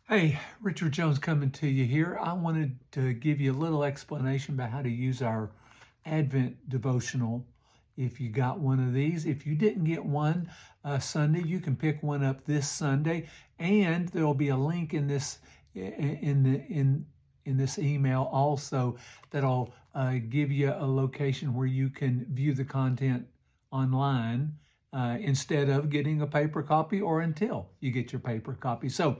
Hey, Richard Jones coming to you here. I wanted to give you a little explanation about how to use our Advent devotional. If you got one of these, if you didn't get one Sunday, you can pick one up this Sunday, and there will be a link in this in this email also that'll give you a location where you can view the content online instead of getting a paper copy or until you get your paper copy. So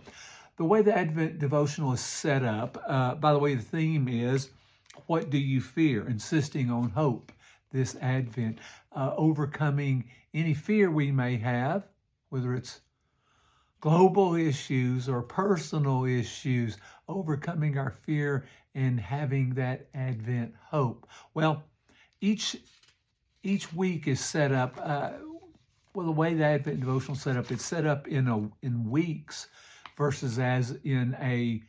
the way the Advent devotional is set up, by the way, the theme is, what do you fear? Insisting on hope this Advent, overcoming any fear we may have, whether it's global issues or personal issues, overcoming our fear and having that Advent hope. Well, each week is set up, well, the way the Advent devotional is set up, it's set up in weeks versus as in a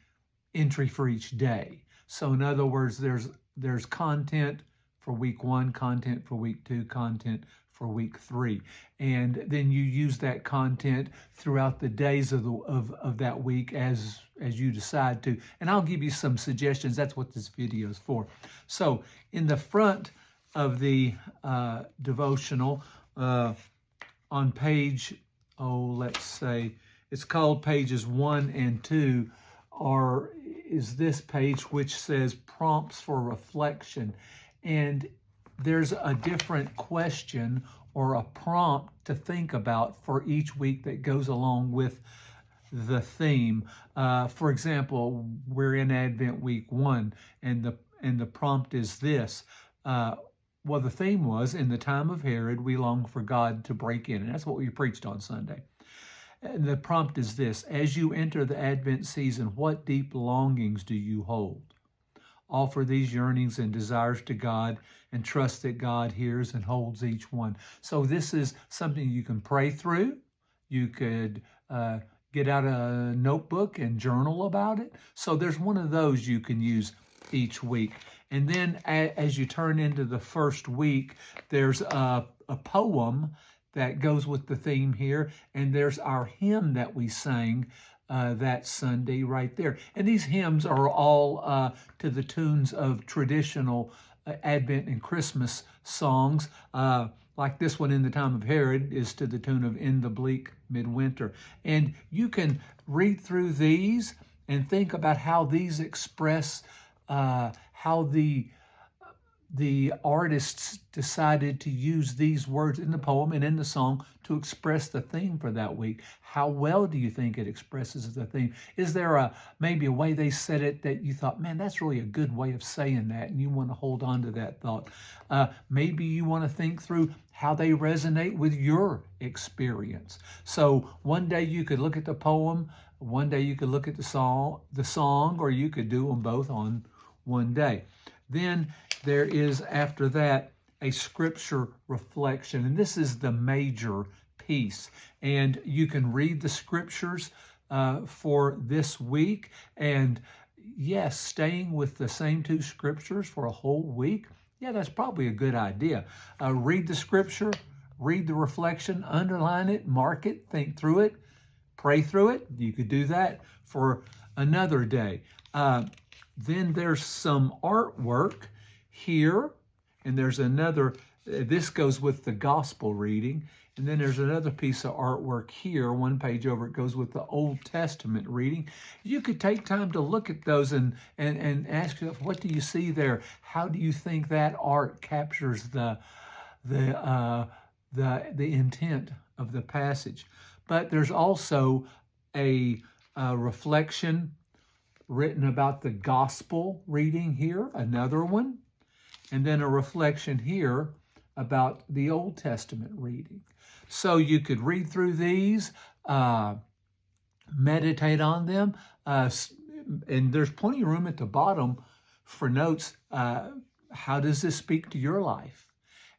entry for each day. So in other words, there's content for week 1, content for week 2, content for week 3. And then you use that content throughout the days of that week as you decide to. And I'll give you some suggestions. That's what this video is for. So in the front of the devotional, on page, let's say, it's called pages 1 and 2, is this page which says prompts for reflection. And there's a different question or a prompt to think about for each week that goes along with the theme. For example, we're in Advent week 1, and the prompt is this. Well, the theme was, in the time of Herod, we long for God to break in. And that's what we preached on Sunday. And the prompt is this: as you enter the Advent season, what deep longings do you hold? Offer these yearnings and desires to God and trust that God hears and holds each one. So this is something you can pray through. You could get out a notebook and journal about it. So there's one of those you can use each week. And then as you turn into the first week, there's a poem that goes with the theme here, and there's our hymn that we sang that Sunday right there. And these hymns are all to the tunes of traditional Advent and Christmas songs, like this one, In the Time of Herod, is to the tune of In the Bleak Midwinter. And you can read through these and think about how these express how the artists decided to use these words in the poem and in the song to express the theme for that week. How well do you think it expresses the theme? Is there maybe a way they said it that you thought, man, that's really a good way of saying that, and you want to hold on to that thought? Maybe you want to think through how they resonate with your experience. So one day you could look at the poem, one day you could look at the song, or you could do them both on one day. Then there is, after that, a scripture reflection. And this is the major piece. And you can read the scriptures for this week. And yes, staying with the same 2 scriptures for a whole week, yeah, that's probably a good idea. Read the scripture, read the reflection, underline it, mark it, think through it, pray through it. You could do that for another day. Then there's some artwork here, and there's another, this goes with the gospel reading, and then there's another piece of artwork here, one page over, it goes with the Old Testament reading. You could take time to look at those and ask yourself, what do you see there? How do you think that art captures the intent of the passage? But there's also a reflection written about the gospel reading here, another one, and then a reflection here about the Old Testament reading. So you could read through these, meditate on them, and there's plenty of room at the bottom for notes. How does this speak to your life?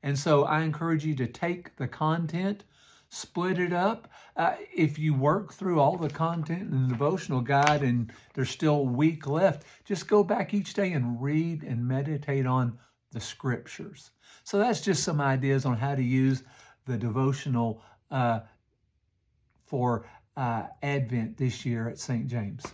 And so I encourage you to take the content, split it up. If you work through all the content in the devotional guide and there's still a week left, just go back each day and read and meditate on the scriptures. So that's just some ideas on how to use the devotional for Advent this year at St. James.